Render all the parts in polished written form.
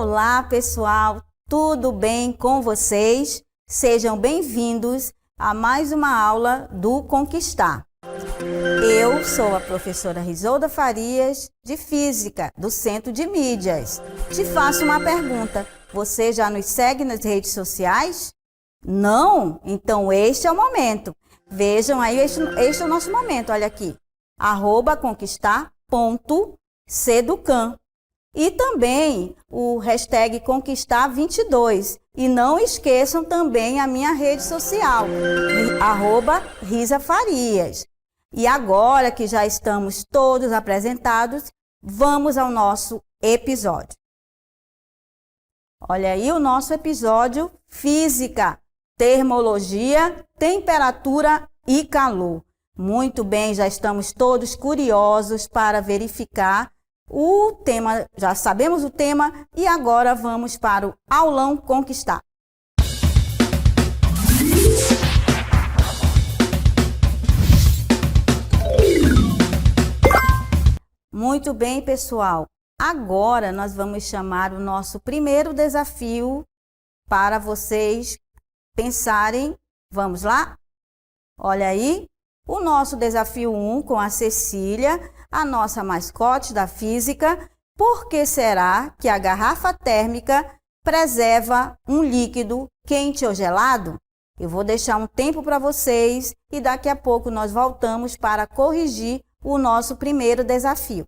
Olá, pessoal, tudo bem com vocês? Sejam bem-vindos a mais uma aula do Conquistar. Eu sou a professora Risolda Farias, de Física, do Centro de Mídias. Te faço uma pergunta, você já nos segue nas redes sociais? Não? Então este é o momento. Vejam aí, este é o nosso momento, olha aqui. @conquistar.seducan. E também o hashtag Conquistar22. E não esqueçam também a minha rede social, @risafarias. E agora que já estamos todos apresentados, vamos ao nosso episódio. Olha aí o nosso episódio Física, Termologia, Temperatura e Calor. Muito bem, já estamos todos curiosos para verificar o tema, já sabemos o tema e agora vamos para o aulão Conquistar. Muito bem, pessoal. Agora nós vamos chamar o nosso primeiro desafio para vocês pensarem. Vamos lá? Olha aí, o nosso desafio 1 com a Cecília, a nossa mascote da física. Por que será que a garrafa térmica preserva um líquido quente ou gelado? Eu vou deixar um tempo para vocês e daqui a pouco nós voltamos para corrigir o nosso primeiro desafio.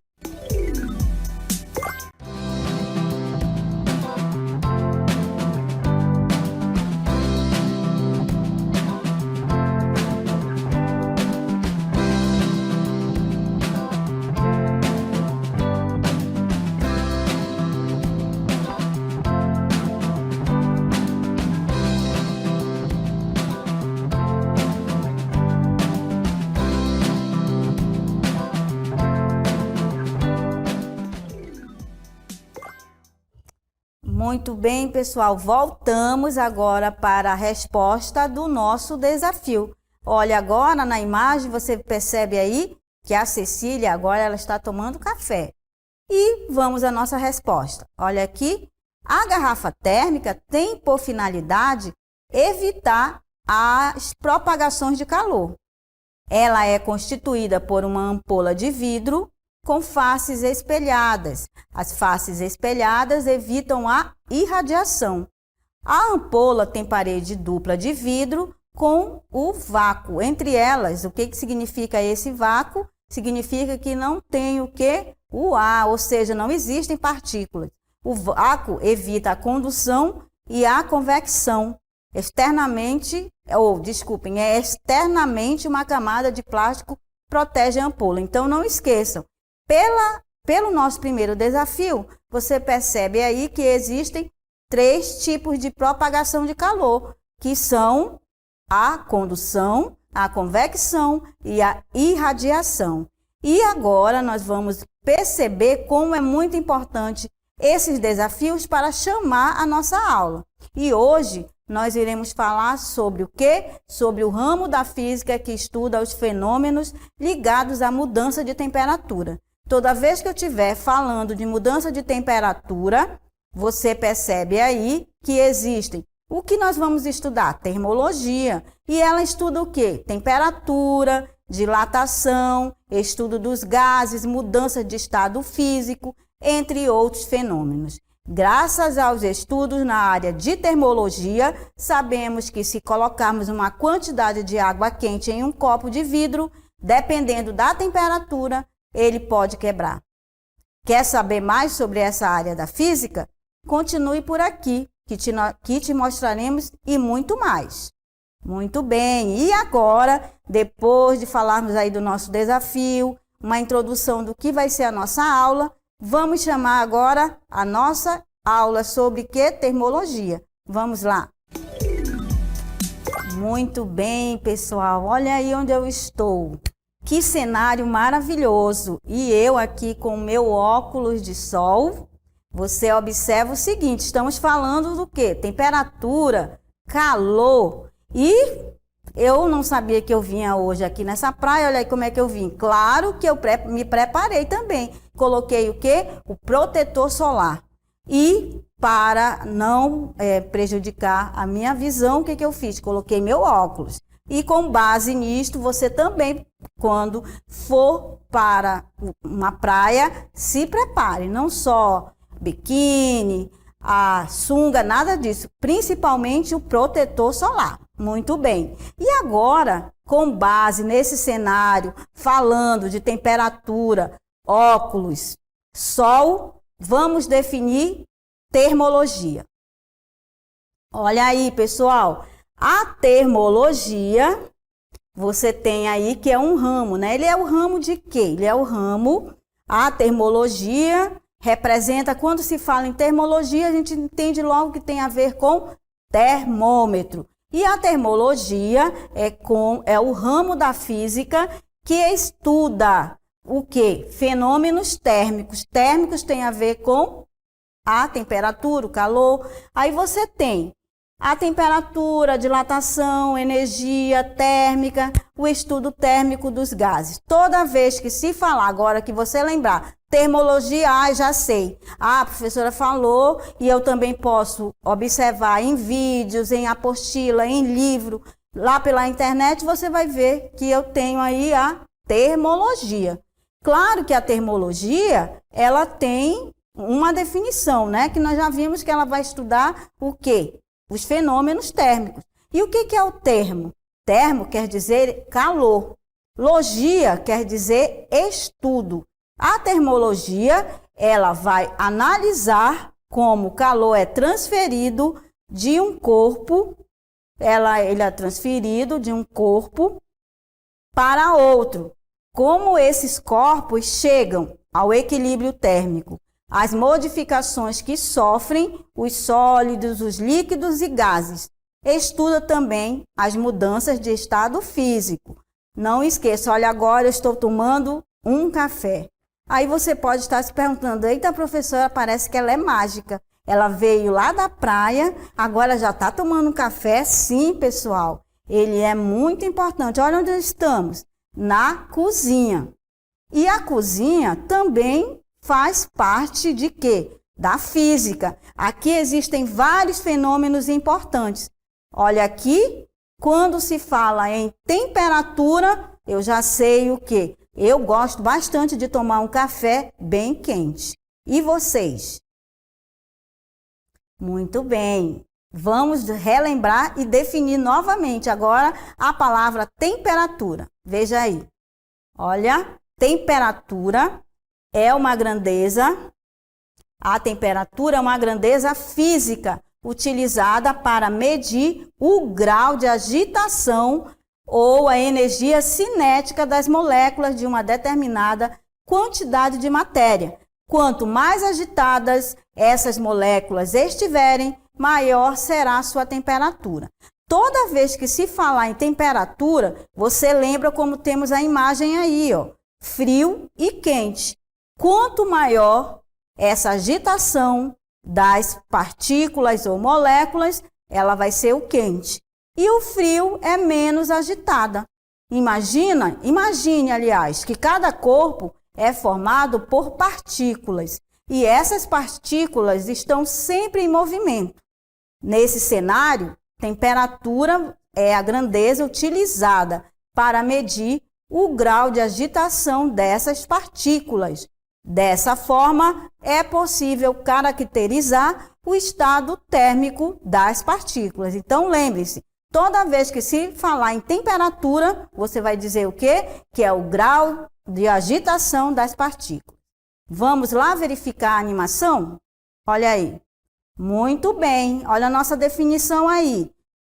Muito bem, pessoal, voltamos agora para a resposta do nosso desafio. Olha, agora na imagem você percebe aí que a Cecília agora ela está tomando café. E vamos à nossa resposta. Olha aqui, a garrafa térmica tem por finalidade evitar as propagações de calor. Ela é constituída por uma ampola de vidro com faces espelhadas. As faces espelhadas evitam a irradiação. A ampola tem parede dupla de vidro com o vácuo. Entre elas, o que significa esse vácuo? Significa que não tem o que? O ar, ou seja, não existem partículas. O vácuo evita a condução e a convecção. Externamente uma camada de plástico protege a ampola. Então, não esqueçam. Pelo nosso primeiro desafio, você percebe aí que existem 3 tipos de propagação de calor, que são a condução, a convecção e a irradiação. E agora nós vamos perceber como é muito importante esses desafios para chamar a nossa aula. E hoje nós iremos falar sobre o quê? Sobre o ramo da física que estuda os fenômenos ligados à mudança de temperatura. Toda vez que eu estiver falando de mudança de temperatura, você percebe aí que existem. O que nós vamos estudar? Termologia. E ela estuda o quê? Temperatura, dilatação, estudo dos gases, mudança de estado físico, entre outros fenômenos. Graças aos estudos na área de termologia, sabemos que se colocarmos uma quantidade de água quente em um copo de vidro, dependendo da temperatura, ele pode quebrar. Quer saber mais sobre essa área da física? Continue por aqui, que te mostraremos e muito mais. Muito bem, e agora, depois de falarmos aí do nosso desafio, uma introdução do que vai ser a nossa aula, vamos chamar agora a nossa aula sobre que? Termologia. Vamos lá. Muito bem, pessoal, olha aí onde eu estou. Que cenário maravilhoso! E eu aqui com o meu óculos de sol, você observa o seguinte, estamos falando do quê? Temperatura, calor. E eu não sabia que eu vinha hoje aqui nessa praia, olha aí como é que eu vim. Claro que eu me preparei também. Coloquei o quê? O protetor solar. E para não prejudicar a minha visão, o que eu fiz? Coloquei meu óculos. E com base nisto, você também, quando for para uma praia, se prepare. Não só biquíni, a sunga, nada disso. Principalmente o protetor solar. Muito bem. E agora, com base nesse cenário, falando de temperatura, óculos, sol, vamos definir termologia. Olha aí, pessoal. A termologia, você tem aí que é um ramo, né? Ele é o ramo de quê? Ele é o ramo, a termologia representa, quando se fala em termologia, a gente entende logo que tem a ver com termômetro. E a termologia é o ramo da física que estuda o quê? Fenômenos térmicos. Térmicos tem a ver com a temperatura, o calor. Aí você tem a temperatura, a dilatação, energia térmica, o estudo térmico dos gases. Toda vez que se falar, agora que você lembrar, termologia, já sei. A professora falou e eu também posso observar em vídeos, em apostila, em livro, lá pela internet, você vai ver que eu tenho aí a termologia. Claro que a termologia, ela tem uma definição, né? Que nós já vimos que ela vai estudar o quê? Os fenômenos térmicos. E o que é o termo? Termo quer dizer calor. Logia quer dizer estudo. A termologia, ela vai analisar como o calor é transferido de um corpo, ele é transferido de um corpo para outro. Como esses corpos chegam ao equilíbrio térmico. As modificações que sofrem os sólidos, os líquidos e gases. Estuda também as mudanças de estado físico. Não esqueça, olha, agora eu estou tomando um café. Aí você pode estar se perguntando, eita, professora, parece que ela é mágica. Ela veio lá da praia, agora já está tomando um café? Sim, pessoal. Ele é muito importante. Olha onde estamos, na cozinha. E a cozinha também faz parte de quê? Da física. Aqui existem vários fenômenos importantes. Olha aqui, quando se fala em temperatura, eu já sei o quê? Eu gosto bastante de tomar um café bem quente. E vocês? Muito bem. Vamos relembrar e definir novamente agora a palavra temperatura. Veja aí. Olha, temperatura é uma grandeza, a temperatura é uma grandeza física utilizada para medir o grau de agitação ou a energia cinética das moléculas de uma determinada quantidade de matéria. Quanto mais agitadas essas moléculas estiverem, maior será a sua temperatura. Toda vez que se falar em temperatura, você lembra como temos a imagem aí, ó, frio e quente. Quanto maior essa agitação das partículas ou moléculas, ela vai ser o quente. E o frio é menos agitada. Imagine, aliás, que cada corpo é formado por partículas. E essas partículas estão sempre em movimento. Nesse cenário, temperatura é a grandeza utilizada para medir o grau de agitação dessas partículas. Dessa forma, é possível caracterizar o estado térmico das partículas. Então, lembre-se, toda vez que se falar em temperatura, você vai dizer o quê? Que é o grau de agitação das partículas. Vamos lá verificar a animação? Olha aí. Muito bem, olha a nossa definição aí.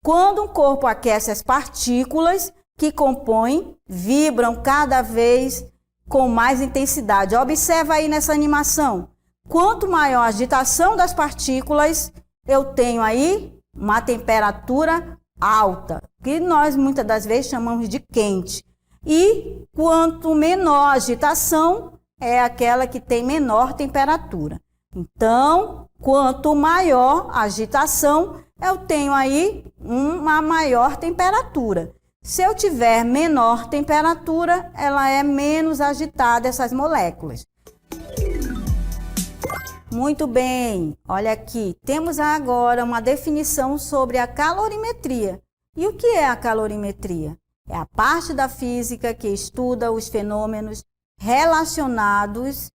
Quando um corpo aquece, as partículas que compõem vibram cada vez com mais intensidade. Observa aí nessa animação. Quanto maior a agitação das partículas, eu tenho aí uma temperatura alta, que nós muitas das vezes chamamos de quente. E quanto menor a agitação, é aquela que tem menor temperatura. Então, quanto maior a agitação, eu tenho aí uma maior temperatura. Se eu tiver menor temperatura, ela é menos agitada, essas moléculas. Muito bem, olha aqui, temos agora uma definição sobre a calorimetria. E o que é a calorimetria? É a parte da física que estuda os fenômenos relacionados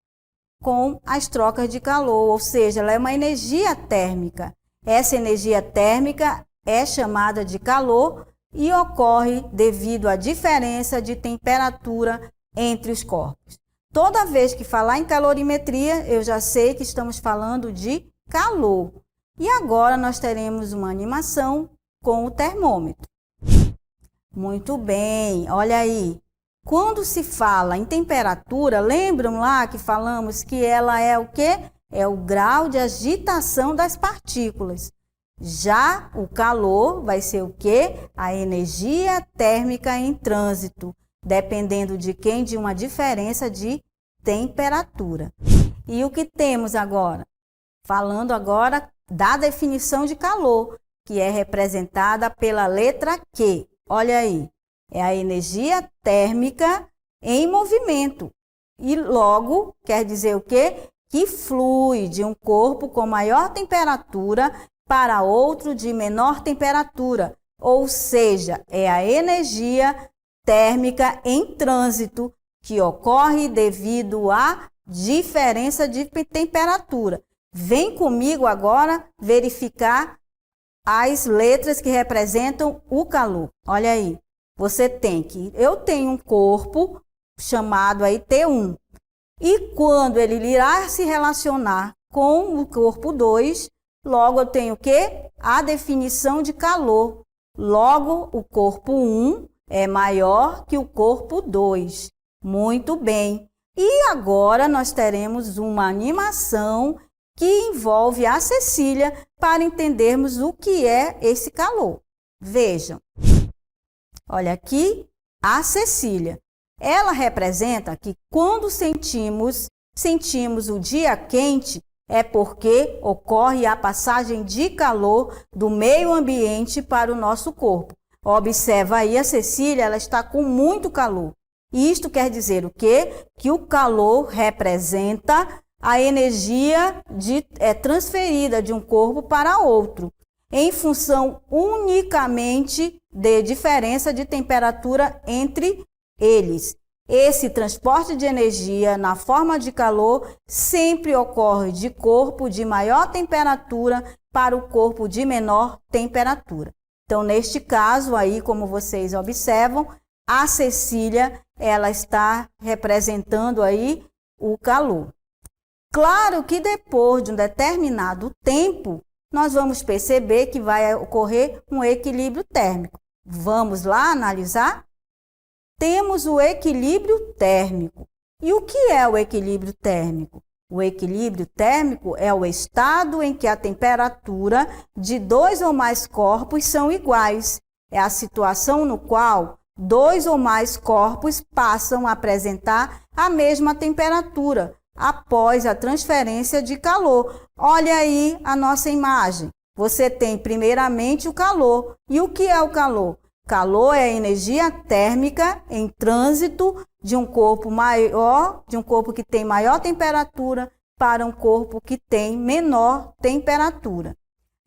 com as trocas de calor, ou seja, ela é uma energia térmica. Essa energia térmica é chamada de calor e ocorre devido à diferença de temperatura entre os corpos. Toda vez que falar em calorimetria, eu já sei que estamos falando de calor. E agora nós teremos uma animação com o termômetro. Muito bem, olha aí. Quando se fala em temperatura, lembram lá que falamos que ela é o quê? É o grau de agitação das partículas. Já o calor vai ser o quê? A energia térmica em trânsito, dependendo de quem? De uma diferença de temperatura. E o que temos agora? Falando agora da definição de calor, que é representada pela letra Q. Olha aí, é a energia térmica em movimento. E logo, quer dizer o quê? Que flui de um corpo com maior temperatura para outro de menor temperatura. Ou seja, é a energia térmica em trânsito que ocorre devido à diferença de temperatura. Vem comigo agora verificar as letras que representam o calor. Olha aí, eu tenho um corpo chamado aí T1. E quando ele irá se relacionar com o corpo 2, logo eu tenho o quê? A definição de calor. Logo, o corpo 1 é maior que o corpo 2. Muito bem. E agora nós teremos uma animação que envolve a Cecília para entendermos o que é esse calor. Vejam. Olha aqui a Cecília. Ela representa que quando sentimos o dia quente, é porque ocorre a passagem de calor do meio ambiente para o nosso corpo. Observa aí a Cecília, ela está com muito calor. Isto quer dizer o quê? Que o calor representa a energia transferida de um corpo para outro, em função unicamente de diferença de temperatura entre eles. Esse transporte de energia na forma de calor sempre ocorre de corpo de maior temperatura para o corpo de menor temperatura. Então, neste caso aí, como vocês observam, a Cecília, ela está representando aí o calor. Claro que depois de um determinado tempo, nós vamos perceber que vai ocorrer um equilíbrio térmico. Vamos lá analisar? Temos o equilíbrio térmico. E o que é o equilíbrio térmico? O equilíbrio térmico é o estado em que a temperatura de dois ou mais corpos são iguais. É a situação no qual dois ou mais corpos passam a apresentar a mesma temperatura após a transferência de calor. Olha aí a nossa imagem. Você tem primeiramente o calor. E o que é o calor? Calor é a energia térmica em trânsito de um corpo maior, de um corpo que tem maior temperatura para um corpo que tem menor temperatura.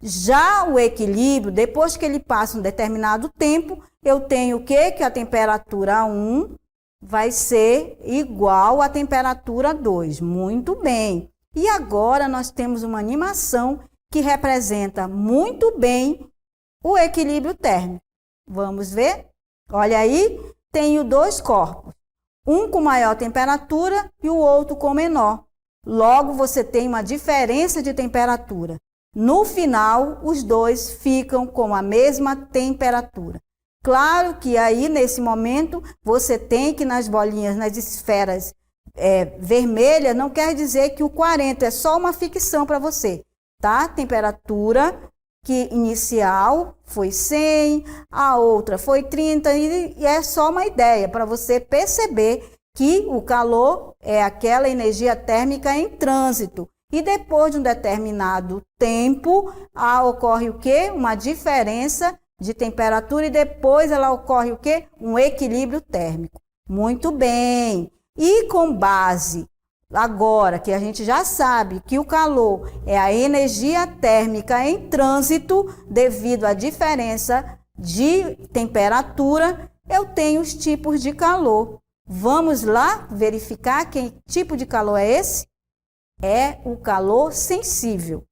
Já o equilíbrio, depois que ele passa um determinado tempo, eu tenho o quê? Que a temperatura 1 vai ser igual à temperatura 2. Muito bem. E agora nós temos uma animação que representa muito bem o equilíbrio térmico. Vamos ver? Olha aí, tenho dois corpos. Um com maior temperatura e o outro com menor. Logo, você tem uma diferença de temperatura. No final, os dois ficam com a mesma temperatura. Claro que aí, nesse momento, você tem que nas bolinhas, nas esferas vermelhas, não quer dizer que o 40 é só uma ficção para você, tá? Temperatura que inicial foi 100, a outra foi 30, e é só uma ideia para você perceber que o calor é aquela energia térmica em trânsito. E depois de um determinado tempo, ocorre o quê? Uma diferença de temperatura e depois ela ocorre o quê? Um equilíbrio térmico. Muito bem. E com base agora que a gente já sabe que o calor é a energia térmica em trânsito devido à diferença de temperatura, eu tenho os tipos de calor. Vamos lá verificar que tipo de calor é esse? É o calor sensível.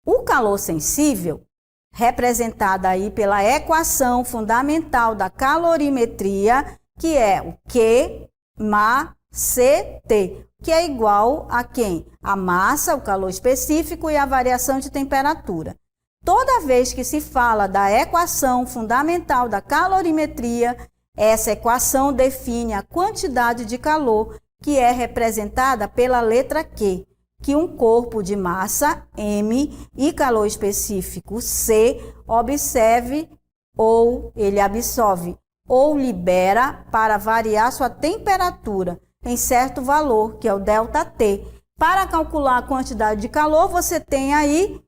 O calor sensível, representado aí pela equação fundamental da calorimetria, que é o Q mais CT, que é igual a quem? A massa, o calor específico e a variação de temperatura. Toda vez que se fala da equação fundamental da calorimetria, essa equação define a quantidade de calor que é representada pela letra Q, que um corpo de massa, M, e calor específico, C, ele absorve ou libera para variar sua temperatura em certo valor, que é o ΔT. Para calcular a quantidade de calor, você tem aí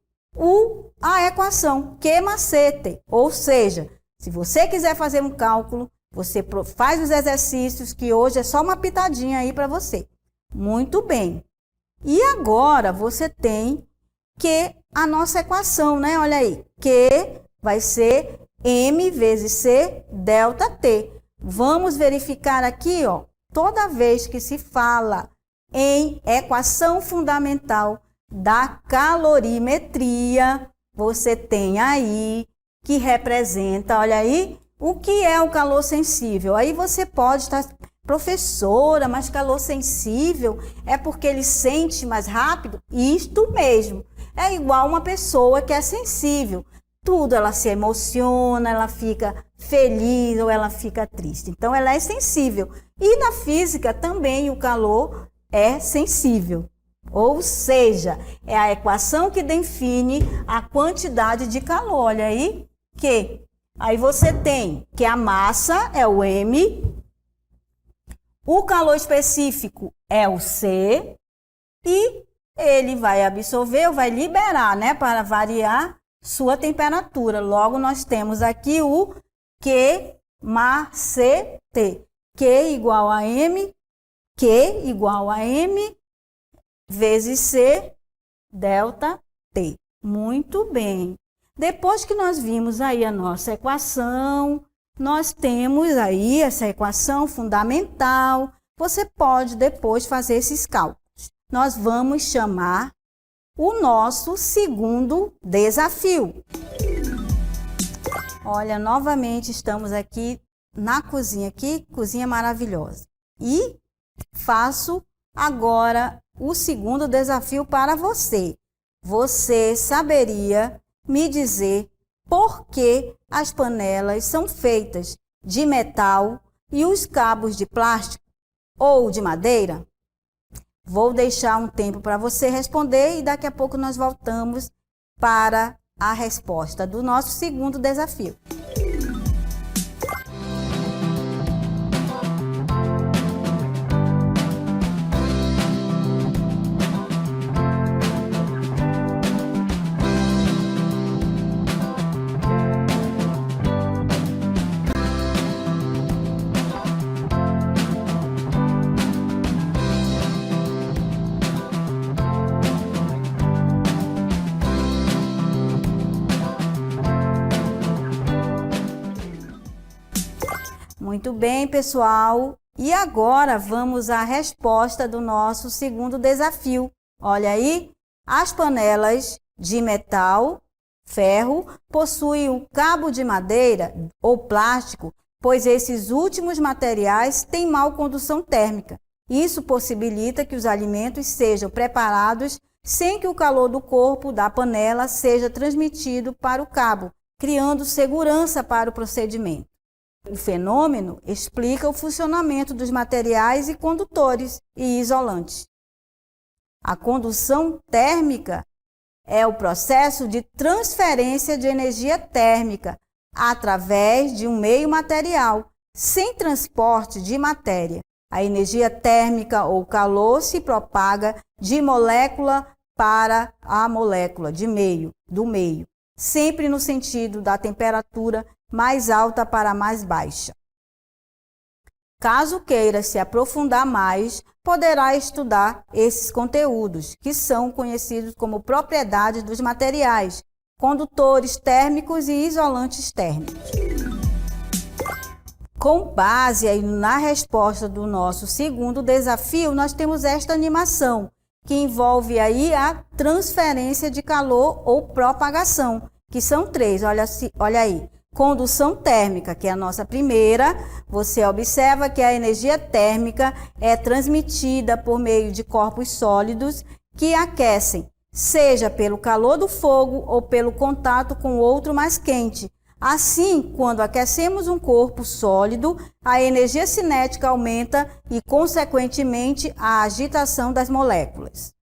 a equação Q mais CT, ou seja, se você quiser fazer um cálculo, você faz os exercícios, que hoje é só uma pitadinha aí para você. Muito bem. E agora você tem que a nossa equação, né? Olha aí, Q vai ser M vezes C ΔT. Vamos verificar aqui, ó, toda vez que se fala em equação fundamental da calorimetria, você tem aí que representa, olha aí, o que é o calor sensível. Aí você pode estar, professora, mas calor sensível é porque ele sente mais rápido? Isto mesmo, é igual uma pessoa que é sensível. Tudo ela se emociona, ela fica feliz ou ela fica triste. Então ela é sensível. E na física também o calor é sensível. Ou seja, é a equação que define a quantidade de calor. Olha aí, que aí você tem que a massa é o M, o calor específico é o C, e ele vai absorver, ou vai liberar, né, para variar sua temperatura. Logo, nós temos aqui o Q mais CT. Q igual a M, Q igual a M vezes C ΔT. Muito bem. Depois que nós vimos aí a nossa equação, nós temos aí essa equação fundamental. Você pode depois fazer esses cálculos. Nós vamos chamar o nosso segundo desafio. Olha, novamente estamos aqui na cozinha, cozinha maravilhosa. E faço agora o segundo desafio para você. Você saberia me dizer por que as panelas são feitas de metal e os cabos de plástico ou de madeira? Vou deixar um tempo para você responder e daqui a pouco nós voltamos para a resposta do nosso segundo desafio. Muito bem, pessoal. E agora vamos à resposta do nosso segundo desafio. Olha aí, as panelas de metal, ferro, possuem um cabo de madeira ou plástico, pois esses últimos materiais têm mal condução térmica. Isso possibilita que os alimentos sejam preparados sem que o calor do corpo da panela seja transmitido para o cabo, criando segurança para o procedimento. O fenômeno explica o funcionamento dos materiais e condutores e isolantes. A condução térmica é o processo de transferência de energia térmica através de um meio material, sem transporte de matéria. A energia térmica ou calor se propaga de molécula para a molécula, do meio, sempre no sentido da temperatura mais alta para a mais baixa. Caso queira se aprofundar mais, poderá estudar esses conteúdos, que são conhecidos como propriedades dos materiais, condutores térmicos e isolantes térmicos. Com base aí na resposta do nosso segundo desafio, nós temos esta animação, que envolve aí a transferência de calor ou propagação, que são três, olha aí. Condução térmica, que é a nossa primeira, você observa que a energia térmica é transmitida por meio de corpos sólidos que aquecem, seja pelo calor do fogo ou pelo contato com outro mais quente. Assim, quando aquecemos um corpo sólido, a energia cinética aumenta e, consequentemente, a agitação das moléculas.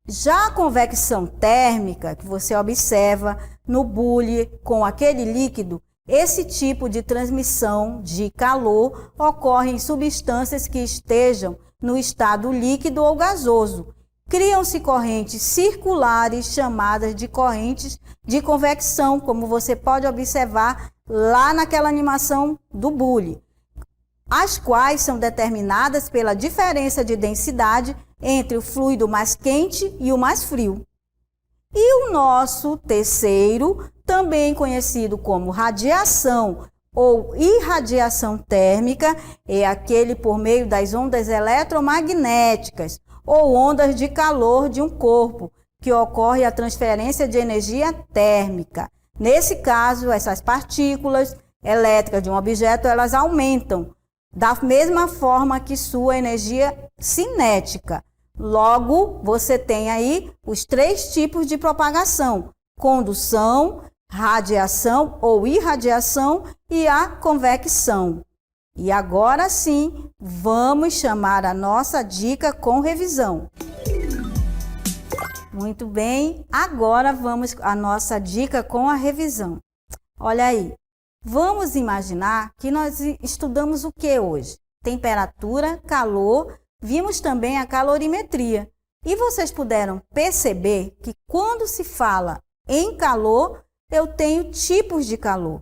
Já a convecção térmica, que você observa no bule com aquele líquido, esse tipo de transmissão de calor ocorre em substâncias que estejam no estado líquido ou gasoso. Criam-se correntes circulares chamadas de correntes de convecção, como você pode observar lá naquela animação do bule, as quais são determinadas pela diferença de densidade entre o fluido mais quente e o mais frio. E o nosso terceiro, também conhecido como radiação ou irradiação térmica, é aquele por meio das ondas eletromagnéticas ou ondas de calor de um corpo, que ocorre a transferência de energia térmica. Nesse caso, essas partículas elétricas de um objeto, elas aumentam da mesma forma que sua energia cinética. Logo, você tem aí os três tipos de propagação: condução, radiação ou irradiação e a convecção. E agora sim, vamos chamar a nossa dica com revisão. Muito bem, agora vamos à nossa dica com a revisão. Olha aí, vamos imaginar que nós estudamos o que hoje? Temperatura, calor, vimos também a calorimetria. E vocês puderam perceber que quando se fala em calor, eu tenho tipos de calor.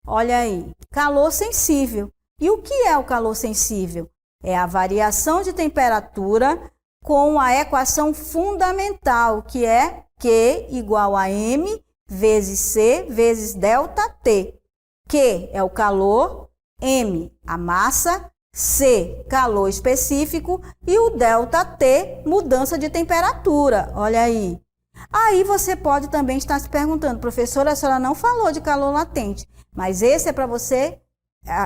Olha aí, calor sensível. E o que é o calor sensível? É a variação de temperatura com a equação fundamental, que é Q igual a M vezes C vezes ΔT. Q é o calor, M a massa, C calor específico e o ΔT mudança de temperatura. Olha aí. Aí você pode também estar se perguntando: professora, a senhora não falou de calor latente, mas esse é para você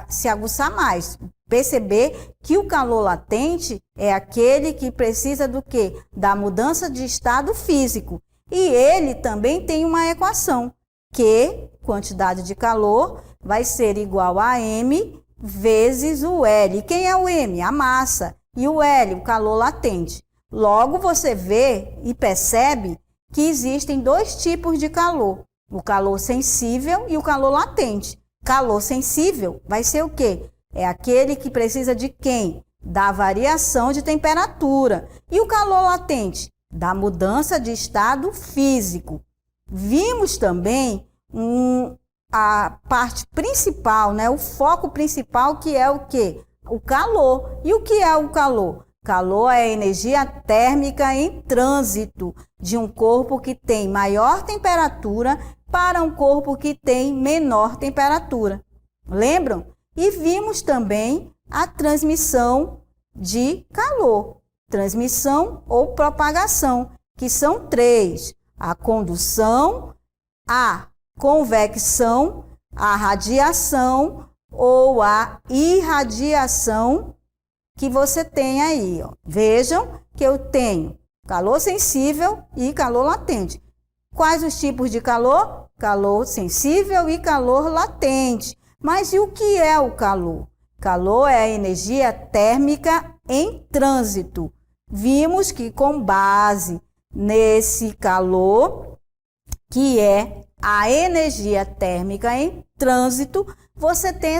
se aguçar mais, perceber que o calor latente é aquele que precisa do quê? Da mudança de estado físico. E ele também tem uma equação, que quantidade de calor vai ser igual a M vezes o L. Quem é o M? A massa. E o L, o calor latente. Logo, você vê e percebe que existem dois tipos de calor: o calor sensível e o calor latente. Calor sensível vai ser o quê? É aquele que precisa de quem? Da variação de temperatura. E o calor latente? Da mudança de estado físico. Vimos também a parte principal, né? O foco principal, que é o quê? O calor. E o que é o calor? Calor é a energia térmica em trânsito de um corpo que tem maior temperatura para um corpo que tem menor temperatura. Lembram? E vimos também a transmissão de calor, transmissão ou propagação, que são três: a condução, a convecção, a radiação ou a irradiação que você tem aí. Ó. Vejam que eu tenho calor sensível e calor latente. Quais os tipos de calor? Calor sensível e calor latente. Mas e o que é o calor? Calor é a energia térmica em trânsito. Vimos que com base nesse calor, que é a energia térmica em trânsito, você tem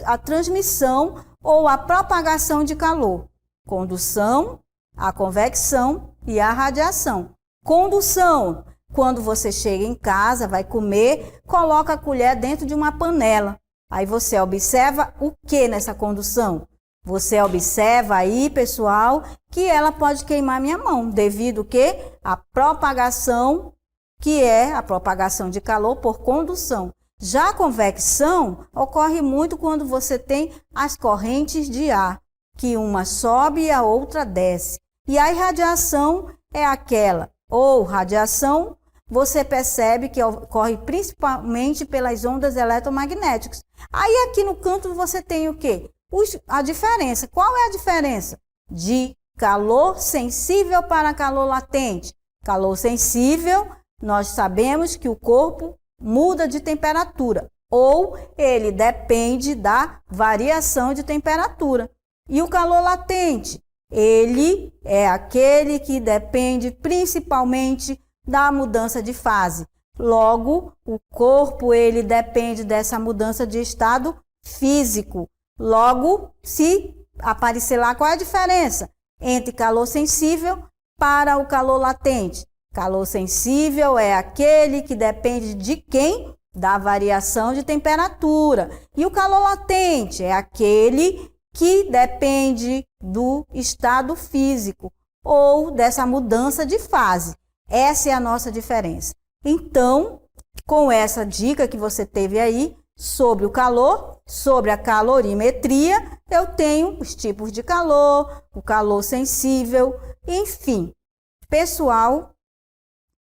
a transmissão ou a propagação de calor. Condução, a convecção e a radiação. Condução: quando você chega em casa, vai comer, coloca a colher dentro de uma panela. Aí você observa o que nessa condução? Você observa aí, pessoal, que ela pode queimar minha mão, devido que a propagação, que é a propagação de calor por condução. Já a convecção ocorre muito quando você tem as correntes de ar, que uma sobe e a outra desce. E a irradiação é aquela, ou radiação, você percebe que ocorre principalmente pelas ondas eletromagnéticas. Aí aqui no canto você tem o quê? A diferença. Qual é a diferença? De calor sensível para calor latente. Calor sensível, nós sabemos que o corpo muda de temperatura, ou ele depende da variação de temperatura. E o calor latente, ele é aquele que depende principalmente da mudança de fase. Logo, o corpo ele depende dessa mudança de estado físico. Logo, se aparecer lá, qual é a diferença entre calor sensível para o calor latente? Calor sensível é aquele que depende de quem? Da variação de temperatura. E o calor latente é aquele que depende do estado físico ou dessa mudança de fase. Essa é a nossa diferença. Então, com essa dica que você teve aí sobre o calor, sobre a calorimetria, eu tenho os tipos de calor, o calor sensível, enfim. Pessoal,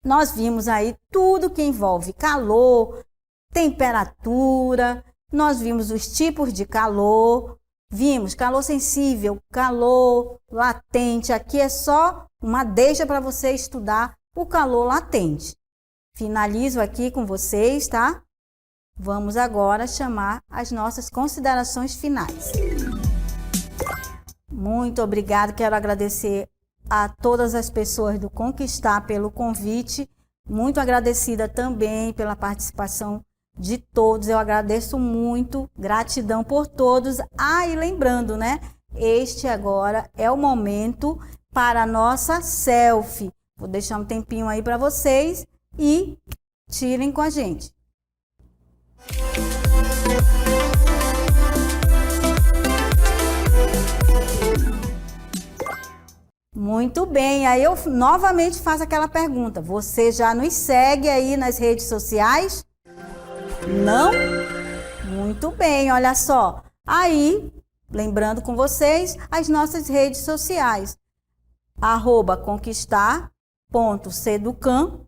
nós vimos aí tudo que envolve calor, temperatura, nós vimos os tipos de calor, vimos calor sensível, calor latente. Aqui é só uma deixa para você estudar o calor latente. Finalizo aqui com vocês, tá? Vamos agora chamar as nossas considerações finais. Muito obrigada, quero agradecer a todas as pessoas do Conquistar pelo convite. Muito agradecida também pela participação de todos. Eu agradeço muito, gratidão por todos. E lembrando, né? Este agora é o momento para a nossa selfie. Vou deixar um tempinho aí para vocês e tirem com a gente. Muito bem, aí eu novamente faço aquela pergunta. Você já nos segue aí nas redes sociais? Não? Muito bem, olha só. Aí, lembrando com vocês, as nossas redes sociais. @conquistar.seducam,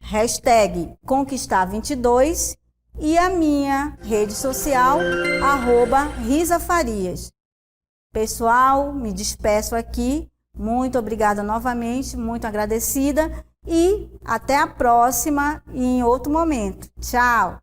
#conquistar22 e a minha rede social, @risafarias. Pessoal, me despeço aqui. Muito obrigada novamente, muito agradecida e até a próxima em outro momento. Tchau!